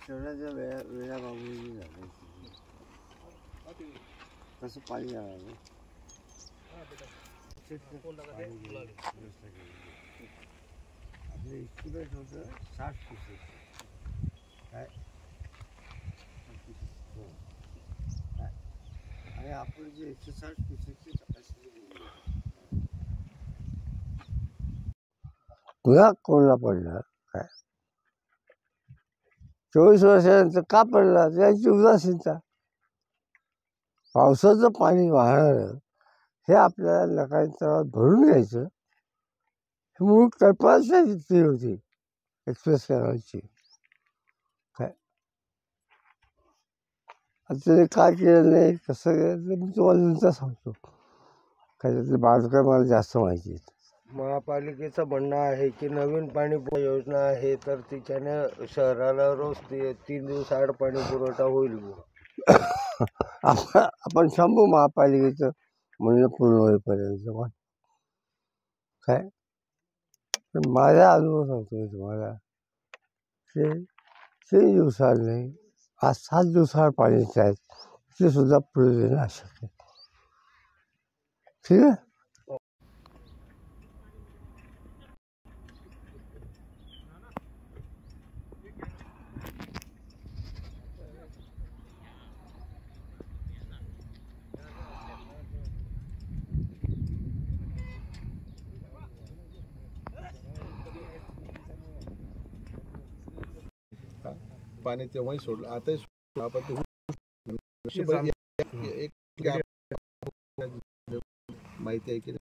शहराच्या वेळा बाबूंनी झालं कसं पाणी आलं आपलं इस्टिमेट होतं 60 क्युसेक काय आणि आपण जे 160 क्युसेकची कॅपॅसिटी पुन्हा कोरडा पडला काय 24 वर्षानंतर का पडला त्याची उदासीनता. पावसाचं पाणी वाहणारं हे आपल्याला नकाराच्या तलावात भरून घ्यायचं ही मूळ कल्पनाच ती होती एक्सप्रेस कॅनलची. काय आता ते काय केलं नाही कसं केलं ते मी तुम्हाला नंतर सांगतो. काय त्यातलं बांधकाम मला जास्त माहिती आहे. महापालिकेचं म्हणणं आहे की नवीन पाणी योजना आहे तर तिच्याने शहराला रोज 3 दिवस आड पाणी पुरवठा होईल. आपण थांबू महापालिकेचं म्हणणं पूर्ण होईपर्यंत. पण काय माझा अनुभव सांगतो तुम्हाला ते 3 दिवसाआड नाही आज 7 दिवसाआड पाणी येत आहेत ते सुद्धा पुढे देणं अशक्य. ठीक आहे. पाणी तेव्हाही सोडलं आता माहिती आहे की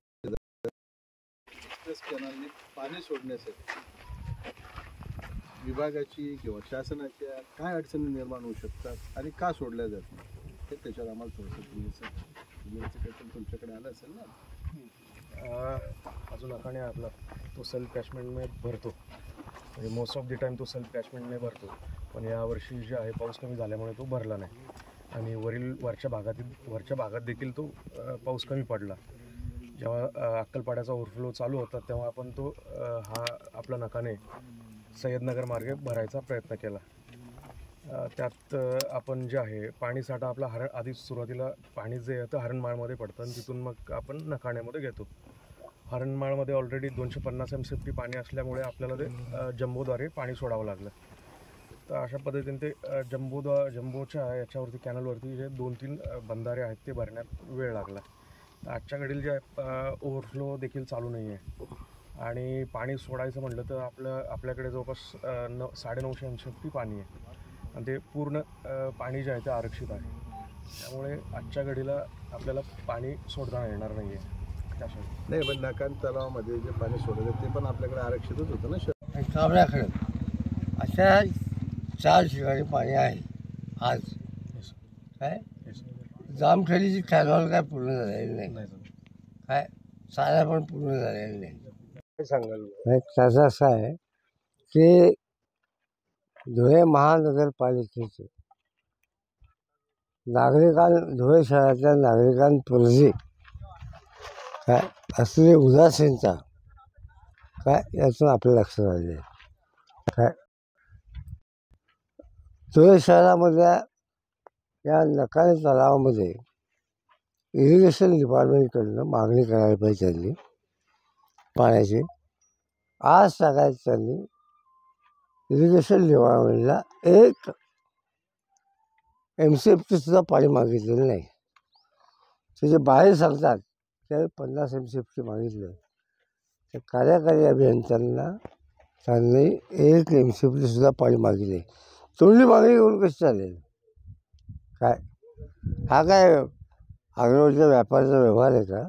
पाणी सोडण्यासाठी विभागाची किंवा शासनाच्या काय अडचणी निर्माण होऊ शकतात आणि का सोडल्या जात नाही हे त्याच्यावर आम्हाला थोडंसं तुमच्याकडे आलं असेल ना. अजून नकाने आपला तो सेल्फ कॅचमेंटने भरतो म्हणजे मोस्ट ऑफ द टाईम तो सेल्फ कॅचमेंटने भरतो. पण यावर्षी जे आहे पाऊस कमी झाल्यामुळे तो भरला नाही आणि वरच्या भागात देखील तो पाऊस कमी पडला. जेव्हा अक्कलपाड्याचा ओव्हरफ्लो चालू होता तेव्हा आपण तो हा आपला नकाने सय्यदनगर मार्गे भरायचा प्रयत्न केला. त्यात आपण जे आहे पाणीसाठा आपला आधी सुरुवातीला पाणी जे येतं हरणमाळमध्ये पडतं आणि तिथून मग आपण नकाण्यामध्ये घेतो. हरणमाळमध्ये ऑलरेडी 250 MCFT पाणी असल्यामुळे आपल्याला ते जम्बोद्वारे पाणी सोडावं लागलं. तर अशा पद्धतीने ते जम्बोच्या याच्यावरती कॅनलवरती जे 2-3 बंधारे आहेत ते भरण्यात वेळ लागला. तर आजच्या घडीला जे ओव्हरफ्लो देखील चालू नाही आहे आणि पाणी सोडायचं म्हटलं तर आपल्याकडे जवळपास 950 MCFT पाणी आहे आणि ते पूर्ण पाणी जे आहे ते आरक्षित आहे. त्यामुळे आजच्या घडीला आपल्याला पाणी सोडता येणार नाही आहे. नाही पण नकान तलावामध्ये जे पाणी सोडलं ते पण आपल्याकडे आरक्षितच होतं ना. काबऱ्याकडे अशा 4 ठिकाणी पाणी आहे आज. काय जामखेडीची कॅनॉल काय पूर्ण झालेली नाही काय साऱ्या पण पूर्ण झालेली नाही. काय सांगाल? त्याचं असं आहे की धुळे महानगरपालिकेचे धुळे शहरातल्या नागरिकांप्रती काय असलेली उदासीनता काय यातून आपल्या लक्षात आले. काय धुळे शहरामधल्या या नकाने तलावामध्ये इरिगेशन डिपार्टमेंटकडनं मागणी करायला पाहिजे त्यांनी पाण्याची. आज सकाळी त्यांनी इरिगेशन डिपार्टमेंटला 1 MCFT सुद्धा पाणी मागितलेलं नाही. ते जे बाहेर सांगतात त्यावेळी 50 MCFT मागितलं. त्या कार्यकारी अभियंत्यांना त्यांनी 1 MCFT सुद्धा पाणी मागितले. तोंडी मागणी करून कशी चालेल. काय हा काय आग्रवाच्या व्यापाराचा व्यवहार आहे का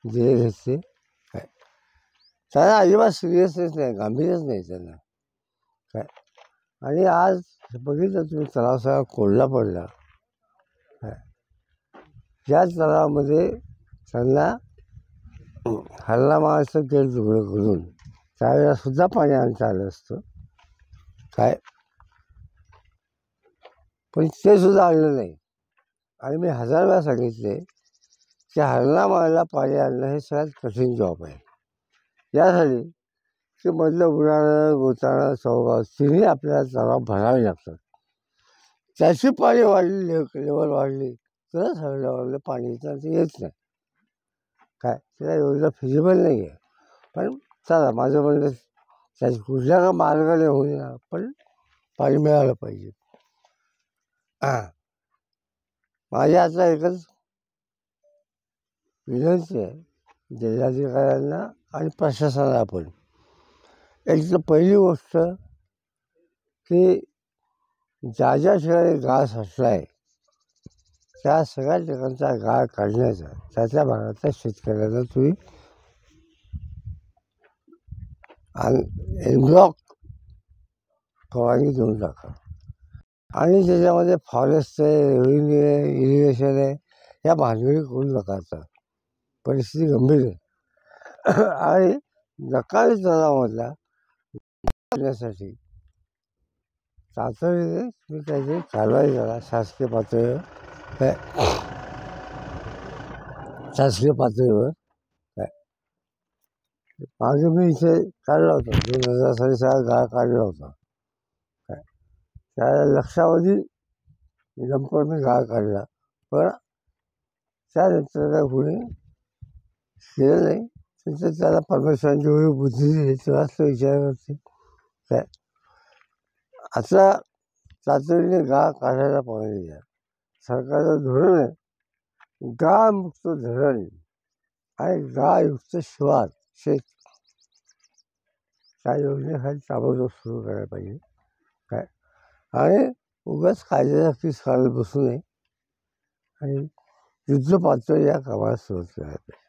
दिले घेतले. काय त्यांना अजिबात सिरियसनेस नाही गांभीर्यच नाही त्यांना. काय आणि आज बघितलं तुम्ही तलाव सगळा कोरडा पडला. काय या तलावामध्ये त्यांना हल्लामाचं गेट उघडं करून त्यावेळेला सुद्धा पाणी आणता आलं असतं. काय पण ते सुद्धा आणलं नाही. आणि मी 1000 वेळा सांगितले की हरणामाळला पाणी आणणं हे सगळ्यात कठीण जॉब आहे. यासाठी की मधलं उन्हाळं गोचाळं स्वभाव तिन्ही आपल्याला तलाव भरावे लागतात. त्याची पाणी वाढली, लेवल वाढली तरच हर लेवलला पाणी येतं, ते येत नाही. काय त्याला एवढं फिजिबल नाही आहे. पण चला माझं म्हणणं त्याची कुठल्या का मार्गाने होईना पण पाणी मिळालं पाहिजे. हां, माझी आता एकच विनंती आहे जिल्हाधिकाऱ्यांना आणि प्रशासनाला पण. एक तर पहिली गोष्ट की ज्या ज्या ठिकाणी गाळ साचला आहे त्या सगळ्या ठिकाणचा गाळ काढण्याचा त्या भागातल्या शेतकऱ्यांना तुम्ही एनब्लॉक फवारणी देऊन टाका. आणि त्याच्यामध्ये फॉरेस्ट आहे, रेव्हेन्यू आहे, इरिगेशन आहे, या भानगडी करू नका. आता परिस्थिती गंभीर आहे. आणि नकाळी तलावामधला करण्यासाठी तातडीने तुम्ही काहीतरी कारवाई करा शासकीय पातळीवर. काय शासकीय पातळीवर काय मागे मी इथे काढला होता 2000 साली सगळा गाळ काढला होता. काय त्या लक्षावधी लंपर मी गाळ काढला, पण त्यानंतर काय कोणी केलं नाही. त्याला परमेश्वरांची एवढी बुद्धी दिली तेव्हाच तो विचार करते. काय आता तातडीने गाळ काढायला पाहिजे. सरकारचं धोरण आहे गाळमुक्त धरण आणि गाळयुक्त शिवार शेत. त्या योजनेखाली ताबडतोब सुरू करायला पाहिजे. काय आणि उगाच कायद्याच्या फीस काढत बसू नये आणि युद्धपातळी या कामाला सुरुवात करायला पाहिजे.